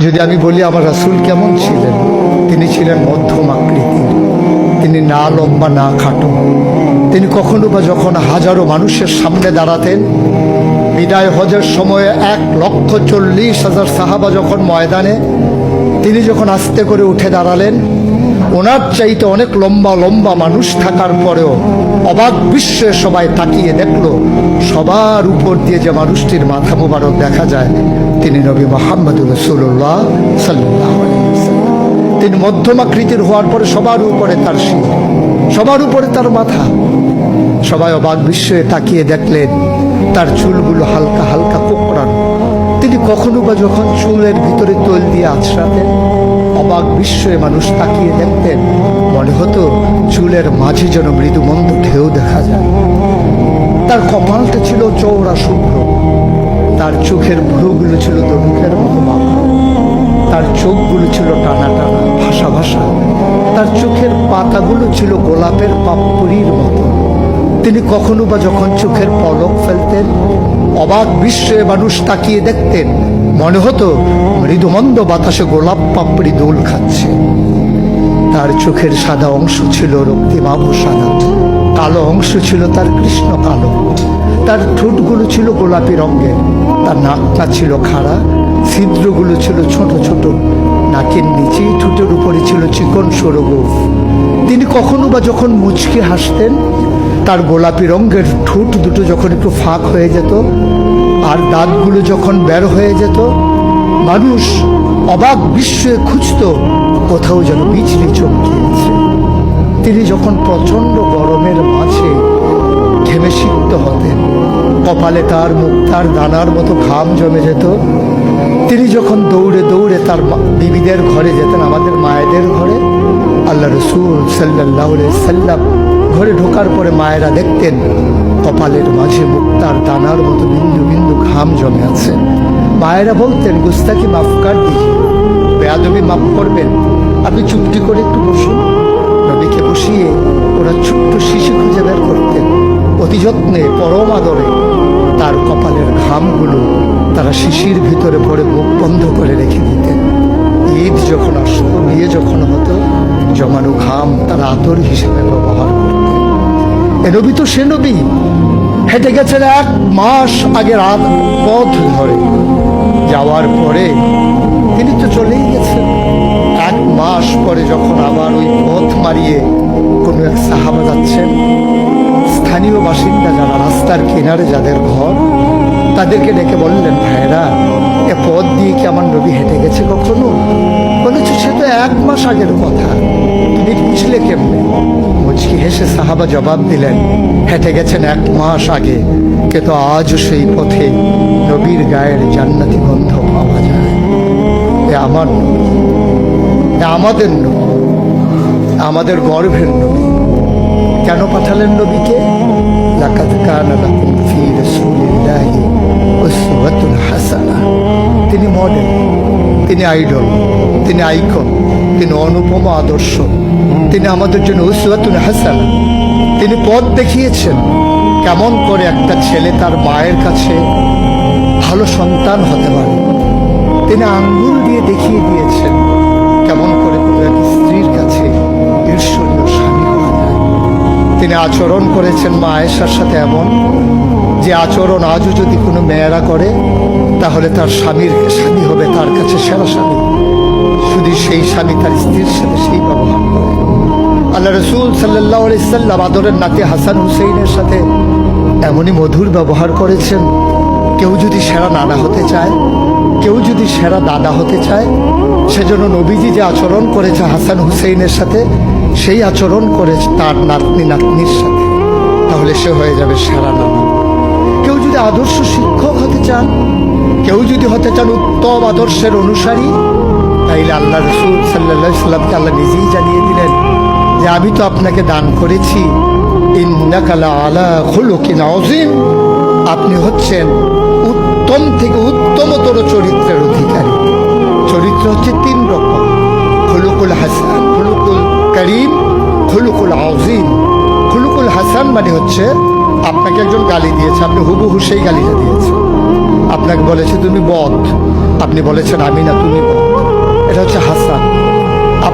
যদি আমি বলি আমার রাসূল কেমন ছিলেন, তিনি ছিলেন মধ্যম আকৃতির, তিনি না লম্বা না খাটো। তিনি কখনো বা যখন হাজারো মানুষের সামনে দাঁড়াতেন, বিদায় হজের সময়ে 1,40,000 সাহাবা যখন ময়দানে, তিনি যখন আস্তে করে উঠে দাঁড়ালেন, ওনার চাইতে অনেক লম্বা লম্বা মানুষ থাকার পরেও অবাক বিস্ময়ে সবাই তাকিয়ে দেখলো সবার উপর দিয়ে যে মানুষটির মাথা মোবারক দেখা যায়, তিনি নবী মুহাম্মদুর রাসূলুল্লাহ সাল্লাল্লাহু আলাইহি ওয়াসাল্লাম। তিনি মধ্যম আকৃতির হওয়ার পরে সবার উপরে তার শির, সবার উপরে তার মাথা। সবাই অবাক বিস্ময়ে তাকিয়ে দেখলেন তার চুলগুলো হালকা হালকা কোঁকড়ানো। তিনি কখনো বা যখন চুলের ভিতরে তৈল দিয়ে আছড়াতেন, অবাক বিস্ময়ে মানুষ তাকিয়ে দেখতেন, মনে হতো চুলের মাঝে যেন মৃদুমন্দ ঢেউ দেখা যায়। তার কপালটা ছিল চওড়া শুভ্র, তার চোখের ভ্রুগুলো ছিল ধনুকের মতো বাঁকা, তার চোখগুলো ছিল টানা টানা ভাসা ভাসা, তার চোখের পাতাগুলো ছিল গোলাপের পাপড়ির মতো। তিনি কখনো বা যখন চোখের পলক ফেলতেন, অবাক বিস্ময়ে মানুষ তাকিয়ে দেখতেন, মনে হতো মৃদুমন্দ বাতাসে গোলাপ পাপড়ি দোল খাচ্ছে। তার চোখের সাদা অংশ ছিল রক্তিমাভ সাদা, কালো অংশ ছিল তার কৃষ্ণ কালো। তার ঠোঁটগুলো ছিল গোলাপি রঙের, তার নাকটা ছিল খাড়া, ছিদ্রগুলো ছিল ছোট ছোট, নাকের নিচে ঠোঁটের উপরে ছিল চিকন সরু গোঁফ। তিনি কখনো বা যখন মুচকি হাসতেন, তার গোলাপি রঙের ঠোঁট দুটো যখন একটু ফাঁক হয়ে যেত আর দাঁতগুলো যখন বের হয়ে যেত, মানুষ অবাক বিস্ময়ে খুঁজত কোথাও যেন বিজলি চমকিয়েছে। তিনি যখন প্রচণ্ড গরমের মাঝে ঘেমে সিক্ত হতেন, কপালে তার মুক্তার দানার মতো ঘাম জমে যেত। তিনি যখন দৌড়ে দৌড়ে তার বিবিদের ঘরে যেতেন, আমাদের মায়েদের ঘরে, আল্লাহ রাসূল সাল্লাল্লাহু আলাইহি সাল্লাম ঘরে ঢোকার পরে মায়েরা দেখতেন কপালের মাঝে মুক্তার দানার মতো বিন্দু বিন্দু ঘাম জমে আছে। মায়েরা বলতেন, গুস্তাকি মাফ কর দিজিয়ে, বেয়াদবি মাফ করবেন, আপনি চুপটি করে একটু বসুন। নবীকে বসিয়ে ওরা ছোট্ট শিশু খুঁজে বের করতেন, অতি যত্নে পরম আদরে তার কপালের ঘামগুলো তারা শিশির ভিতরে ভরে মুখ বন্ধ করে রেখে দিতেন। ঈদ যখন আসতো, বিয়ে যখন হতো, জমানো ঘাম তারা আতর হিসেবে ব্যবহার করতেন। এ নবী তো সে নবী, হেঁটে গেছেন 1 মাস আগে রাত পথ ধরে, যাওয়ার পরে তিনি তো চলেই গেছেন। 1 মাস পরে যখন আবার ওই পথ মারিয়ে কোনো এক সাহাবা যাচ্ছেন, স্থানীয় বাসিন্দা যারা রাস্তার কিনারে যাদের ঘর, তাদেরকে ডেকে বললেন, ভাইরা এ পথ দিয়ে কি আমার নবী হেঁটে গেছে কখনো? বলেছে, সে তো 1 মাস আগের কথা, তুমি বুঝলে কেমনে? মুচকি হেসে সাহাবা জবাব দিলেন, হেঁটে গেছেন 1 মাস আগে, কিন্তু আজও সেই পথে নবীর গায়ের জান্নাতি গন্ধ পাওয়া যায়। এ আমার নবী, এ আমাদের নবী, আমাদের গর্ভের নবী। কেন পাঠালেন নবীকে? লাকাদ কানা লাকুম ফী রাসূলিল্লাহি উসওয়াতুন হাসানাহ। তিনি মডেল, তিনি আইডল, তিনি আইকন, তিনি অনুপম আদর্শ, তিনি আমাদের জন্য উসওয়াতুন হাসানাহ। তিনি পথ দেখিয়েছেন কেমন করে একটা ছেলে তার মায়ের কাছে ভালো সন্তান হতে পারে। তিনি আঙ্গুল দিয়ে দেখিয়ে দিয়েছেন কেমন করে কোনো এক স্ত্রীর কাছে ঈর্ষণীয় স্বামী হওয়া যায়। তিনি আচরণ করেছেন মা আয়েশার সাথে এমন যে আচরণ আজও যদি কোনো মেয়েরা করে, তাহলে তার স্বামীর স্বামী হবে তার কাছে সেরা স্বামী। শুধু সেই স্বামী তার স্ত্রীর সাথে সেই ব্যবহার করে। আল্লাহ রাসূল সাল্লাল্লাহু আলাইহি সাল্লাম আদরের নাতি হাসান হুসেইনের সাথে এমনই মধুর ব্যবহার করেছেন। কেউ যদি সেরা নানা হতে চায়, কেউ যদি সেরা দাদা হতে চায়, সেজন্য নবীজি যে আচরণ করেছে হাসান হুসেইনের সাথে, সেই আচরণ করেছে তার নাতনি নাতনির সাথে, তাহলে সে হয়ে যাবে সেরা নানা। কেউ যদি আদর্শ শিক্ষক হতে চান, কেউ যদি হতে চান উত্তম আদর্শের অনুসারী, তাইলে আল্লাহ রাসূল সাল্লাল্লাহু আলাইহি সাল্লামকে আল্লাহ নিজেই জানিয়ে দিলেন যে আমি তো আপনাকে দান করেছি, ইন্নাকা লাআলা খুলুকিন আযীম, আপনি হচ্ছেন উত্তম থেকে উত্তমতর চরিত্রের অধিকারী। চরিত্র হচ্ছে 3 রকম, খুলুকুল হাসান, খুলুকুল করিম, খুলুকুল আযীম। খুলুকুল হাসান মানে হচ্ছে আপনাকে একজন গালি দিয়েছে, আপনি হুবহু সেই গালিটা দিয়েছেন। আপনাকে বলেছে তুমি বদ, আপনি বলেছেন আমি না তুমি বদ।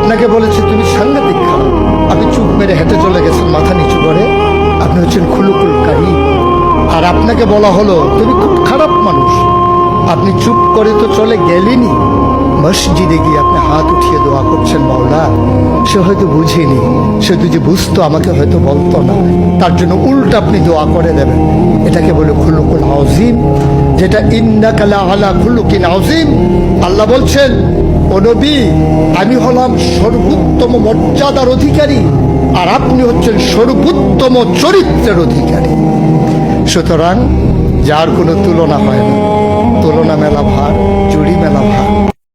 আপনাকে বলেছে তুমি সাংঘাতিক খারাপ, আপনি চুপ মেরে হেঁটে চলে গেছেন মাথা নিচু করে, আপনি হচ্ছেন খুলুকুল কারীম। আর আপনাকে বলা হলো তুমি খুব খারাপ মানুষ, আপনি চুপ করে তো চলে গেলেনই, মসজিদে গিয়ে আপনি হাত উঠিয়ে দোয়া করছেন মাওলা। সে হয়তো বুঝেনি, সে যদি বুঝতো আমাকে হয়তো বলতো না, তার জন্য উল্টা আপনি দোয়া করে দেবেন। এটাকে বলে খুলুকুল আযীম, যেটা ইন্নাকা লাআলা খুলুকিন আযীম। আল্লাহ বলছেন, ও নবী, আমি হলাম সর্বোত্তম মর্যাদার অধিকারী, আর আপনি হচ্ছেন সর্বোত্তম চরিত্রের অধিকারী। সুতরাং যার কোনো তুলনা হয় না, তুলনা মেলা ভার, জুড়ি মেলা ভার।